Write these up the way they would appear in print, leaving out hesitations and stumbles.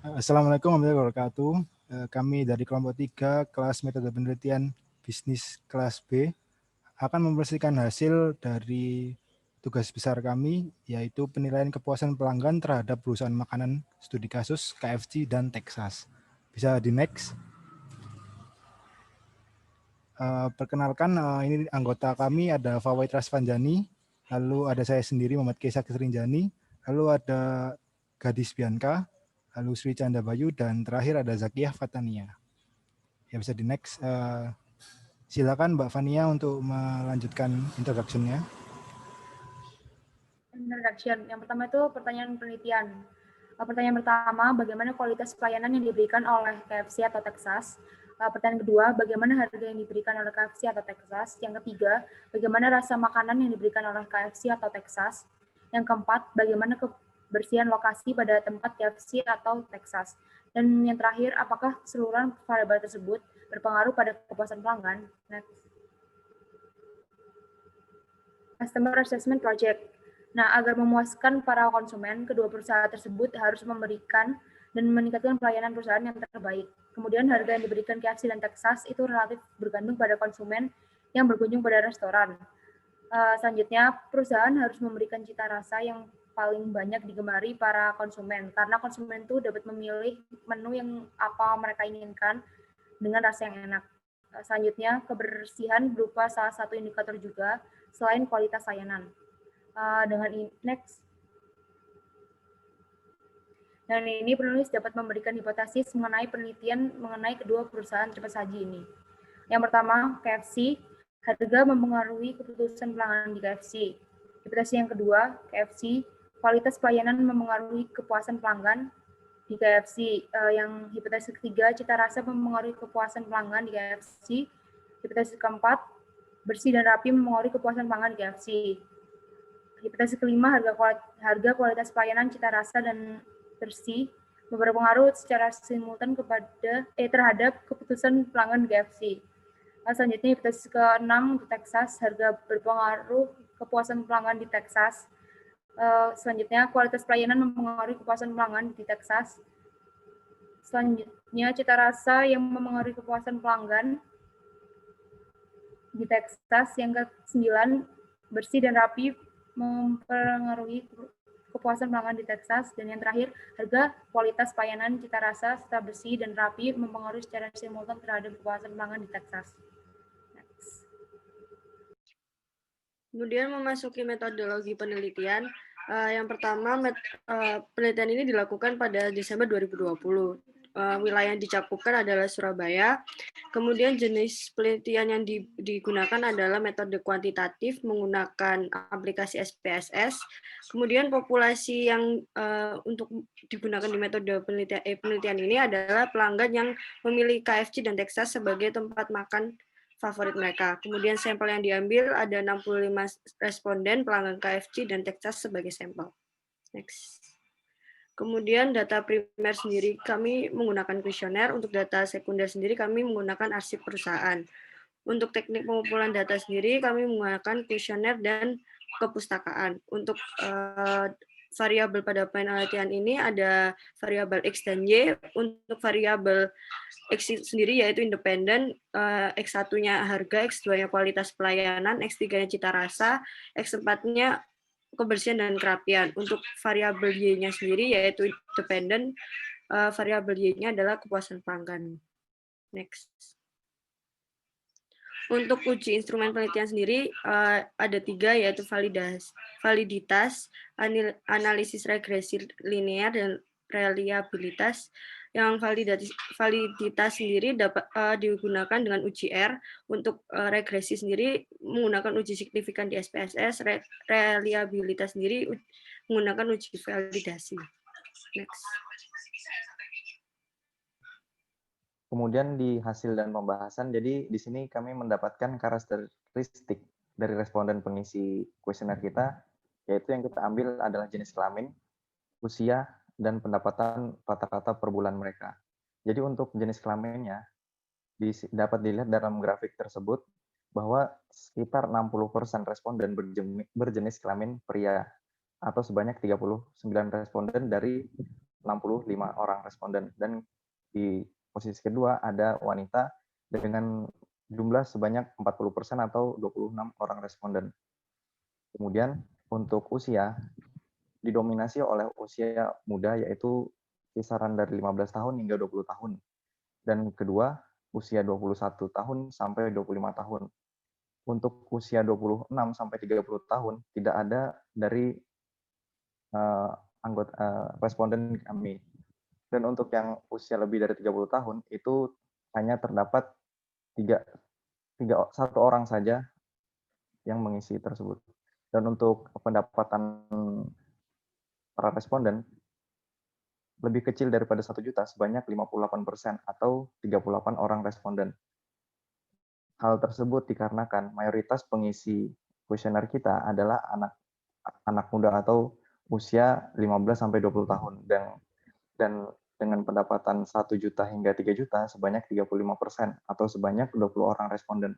Assalamualaikum warahmatullahi wabarakatuh. Kami dari kelompok 3 kelas metode penelitian bisnis kelas B akan mempresentasikan hasil dari tugas besar kami, yaitu penilaian kepuasan pelanggan terhadap perusahaan makanan studi kasus KFC dan Texas. Bisa di next. Perkenalkan, ini anggota kami ada Fawait Rasvanjani, lalu ada saya sendiri Muhammad Kesak Serinjani, lalu ada Gadis Bianca, lalu Sri Canda Bayu, dan terakhir ada Zakiyah Fatania. Ya bisa di next. Silakan Mbak Fania untuk melanjutkan introduction-nya. Introduction. Yang pertama itu pertanyaan penelitian. Pertanyaan pertama, bagaimana kualitas pelayanan yang diberikan oleh KFC atau Texas? Pertanyaan kedua, bagaimana harga yang diberikan oleh KFC atau Texas? Yang ketiga, bagaimana rasa makanan yang diberikan oleh KFC atau Texas? Yang keempat, bagaimana kebersihan lokasi pada tempat KFC atau Texas? Dan yang terakhir, apakah keseluruhan variabel tersebut berpengaruh pada kepuasan pelanggan? Next. Customer Assessment Project. Nah, agar memuaskan para konsumen, kedua perusahaan tersebut harus memberikan dan meningkatkan pelayanan perusahaan yang terbaik. Kemudian harga yang diberikan KFC dan Texas itu relatif bergantung pada konsumen yang berkunjung pada restoran. Selanjutnya, perusahaan harus memberikan cita rasa yang paling banyak digemari para konsumen, karena konsumen itu dapat memilih menu yang apa mereka inginkan dengan rasa yang enak. Selanjutnya, kebersihan berupa salah satu indikator juga selain kualitas layanan. Dengan next. Dan ini penulis dapat memberikan hipotesis mengenai penelitian mengenai kedua perusahaan cepat saji ini. Yang pertama, KFC, harga mempengaruhi keputusan pelanggan di KFC. Hipotesis yang kedua, KFC, kualitas pelayanan mempengaruhi kepuasan pelanggan di KFC. Yang hipotesis ketiga, cita rasa mempengaruhi kepuasan pelanggan di KFC. Hipotesis keempat, bersih dan rapi mempengaruhi kepuasan pelanggan di KFC. Hipotesis kelima, harga kualitas pelayanan, cita rasa, dan bersih berpengaruh secara simultan terhadap keputusan pelanggan KFC. Selanjutnya, hipotesis ke-6 untuk Texas, harga berpengaruh kepuasan pelanggan di Texas. Selanjutnya, kualitas pelayanan mempengaruhi kepuasan pelanggan di Texas. Selanjutnya, cita rasa yang mempengaruhi kepuasan pelanggan di Texas. Yang ke-9, bersih dan rapi mempengaruhi kepuasan pelanggan di Texas. Dan yang terakhir, harga, kualitas pelayanan, cita rasa, serta bersih dan rapi mempengaruhi secara simultan terhadap kepuasan pelanggan di Texas. Next. Kemudian memasuki metodologi penelitian. Yang pertama, penelitian ini dilakukan pada Desember 2020. Wilayah yang dicakupkan adalah Surabaya. Kemudian jenis penelitian yang digunakan adalah metode kuantitatif menggunakan aplikasi SPSS. Kemudian populasi yang untuk digunakan di metode penelitian ini adalah pelanggan yang memilih KFC dan Texas sebagai tempat makan favorit mereka. Kemudian sampel yang diambil ada 65 responden pelanggan KFC dan Texas sebagai sampel. Next. Kemudian data primer sendiri kami menggunakan kuesioner, untuk data sekunder sendiri kami menggunakan arsip perusahaan. Untuk teknik pengumpulan data sendiri kami menggunakan kuesioner dan kepustakaan. Untuk variabel pada penelitian ini ada variabel X dan Y. Untuk variabel X sendiri yaitu independen, X1-nya harga, X2-nya kualitas pelayanan, X3-nya cita rasa, X4-nya kebersihan dan kerapian. Untuk variabel Y-nya sendiri yaitu dependent, variabel Y-nya adalah kepuasan pelanggan. Next. Untuk uji instrumen penelitian sendiri ada 3, yaitu validitas, analisis regresi linear, dan reliabilitas. Yang validitas sendiri dapat digunakan dengan uji R. Untuk regresi sendiri menggunakan uji signifikan di SPSS. Reliabilitas sendiri menggunakan uji validasi. Next. Kemudian di hasil dan pembahasan, jadi di sini kami mendapatkan karakteristik dari responden pengisi kuesioner kita, yaitu yang kita ambil adalah jenis kelamin, usia, dan pendapatan rata-rata per bulan mereka. Jadi untuk jenis kelaminnya, dapat dilihat dalam grafik tersebut bahwa sekitar 60% responden berjenis kelamin pria, atau sebanyak 39 responden dari 65 orang responden. Dan di posisi kedua ada wanita dengan jumlah sebanyak 40% atau 26 orang responden. Kemudian untuk usia didominasi oleh usia muda, yaitu kisaran dari 15 tahun hingga 20 tahun. Dan kedua, usia 21 tahun sampai 25 tahun. Untuk usia 26 sampai 30 tahun tidak ada dari anggota responden kami. Dan untuk yang usia lebih dari 30 tahun itu hanya terdapat satu orang saja yang mengisi tersebut. Dan untuk pendapatan para responden lebih kecil daripada 1 juta sebanyak 58% atau 38 orang responden. Hal tersebut dikarenakan mayoritas pengisi kuesioner kita adalah anak muda atau usia 15 sampai 20 tahun dan dengan pendapatan 1 juta hingga 3 juta sebanyak 35% atau sebanyak 20 orang responden.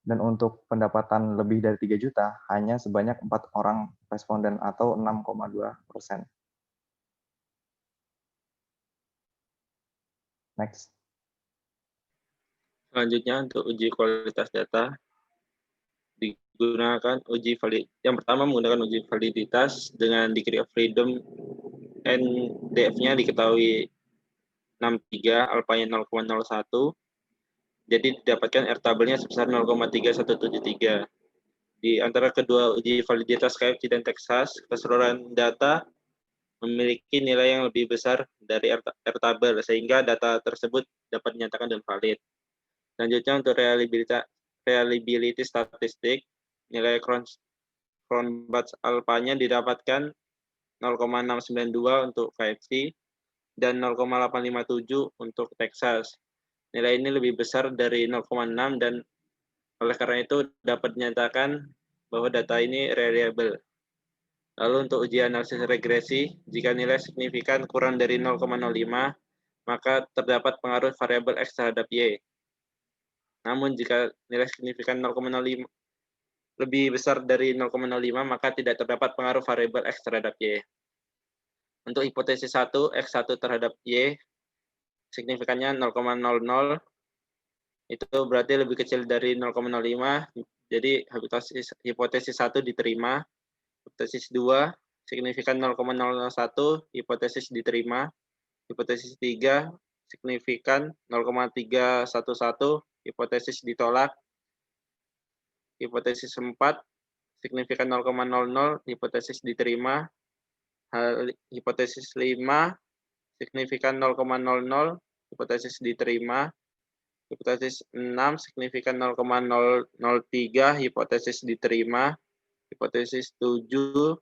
Dan untuk pendapatan lebih dari 3 juta hanya sebanyak 4 orang responden atau 6,2%. Next. Selanjutnya untuk uji kualitas data digunakan yang pertama menggunakan uji validitas dengan degree of freedom NDF-nya diketahui 63, alfanya 0,01. Jadi didapatkan R tabelnya sebesar 0,3173. Di antara kedua uji validitas KFC dan Texas, keseluruhan data memiliki nilai yang lebih besar dari R tabel, sehingga data tersebut dapat dinyatakan dan valid. Selanjutnya untuk reliability statistik, nilai Cronbach alfanya didapatkan 0,692 untuk KFC dan 0,857 untuk Texas. Nilai ini lebih besar dari 0,6 dan oleh karena itu dapat dinyatakan bahwa data ini reliable. Lalu untuk uji analisis regresi, jika nilai signifikan kurang dari 0,05, maka terdapat pengaruh variabel X terhadap Y. Namun jika nilai signifikan 0,05 lebih besar dari 0,05, maka tidak terdapat pengaruh variabel X terhadap Y. Untuk hipotesis 1, X1 terhadap Y, signifikannya 0,00, itu berarti lebih kecil dari 0,05, jadi hipotesis 1 diterima. Hipotesis 2, signifikan 0,001, hipotesis diterima. Hipotesis 3, signifikan 0,311, hipotesis ditolak. Hipotesis 4, signifikan 0,00, hipotesis diterima. Hipotesis 5, signifikan 0,00, hipotesis diterima. Hipotesis 6, signifikan 0,003, hipotesis diterima. Hipotesis 7,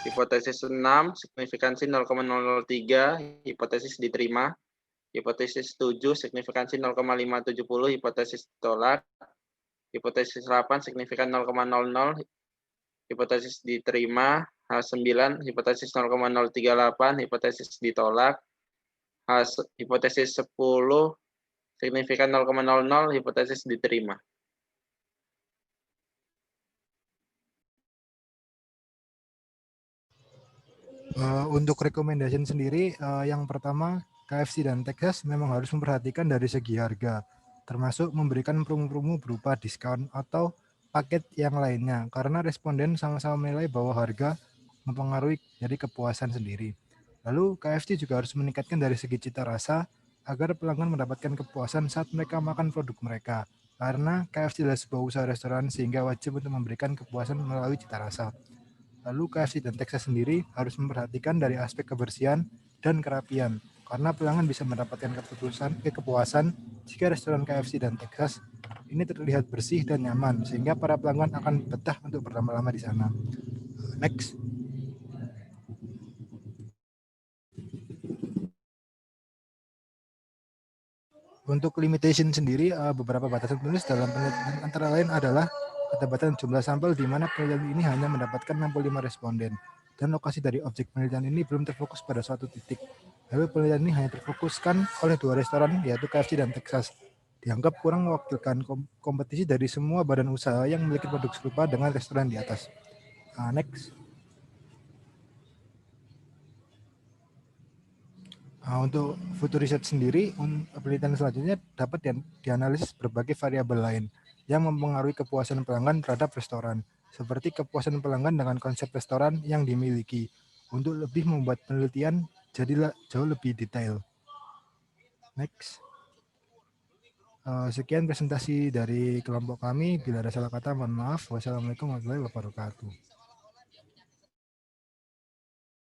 hipotesis 6, signifikansi 0,003, hipotesis diterima. Hipotesis 7, signifikansi 0,570, hipotesis ditolak. Hipotesis 8, signifikan 0,00, hipotesis diterima. H9, hipotesis 0,038, hipotesis ditolak. Hipotesis 10, signifikan 0,00, hipotesis diterima. Untuk recommendation sendiri, yang pertama KFC dan Texas memang harus memperhatikan dari segi harga, termasuk memberikan promo-promo berupa diskon atau paket yang lainnya, karena responden sama-sama menilai bahwa harga mempengaruhi dari kepuasan sendiri. Lalu KFC juga harus meningkatkan dari segi cita rasa agar pelanggan mendapatkan kepuasan saat mereka makan produk mereka, karena KFC adalah sebuah usaha restoran sehingga wajib untuk memberikan kepuasan melalui cita rasa. Lalu KFC dan Texas sendiri harus memperhatikan dari aspek kebersihan dan kerapian, karena pelanggan bisa mendapatkan kepuasan jika restoran KFC dan Texas ini terlihat bersih dan nyaman, sehingga para pelanggan akan betah untuk berlama-lama di sana. Next. Untuk limitation sendiri, beberapa batasan penulis dalam penelitian antara lain adalah keterbatasan jumlah sampel di mana penelitian ini hanya mendapatkan 65 responden. Dan lokasi dari objek penelitian ini belum terfokus pada suatu titik. Lalu penelitian ini hanya terfokuskan oleh 2 restoran, yaitu KFC dan Texas. Dianggap kurang mewakilkan kompetisi dari semua badan usaha yang memiliki produk serupa dengan restoran di atas. Next. Untuk future research sendiri, penelitian selanjutnya dapat dianalisis berbagai variabel lain yang mempengaruhi kepuasan pelanggan terhadap restoran, seperti kepuasan pelanggan dengan konsep restoran yang dimiliki, untuk lebih membuat penelitian jadi jauh lebih detail. Next. Sekian presentasi dari kelompok kami. Bila ada salah kata, mohon maaf. Wassalamualaikum warahmatullahi wabarakatuh.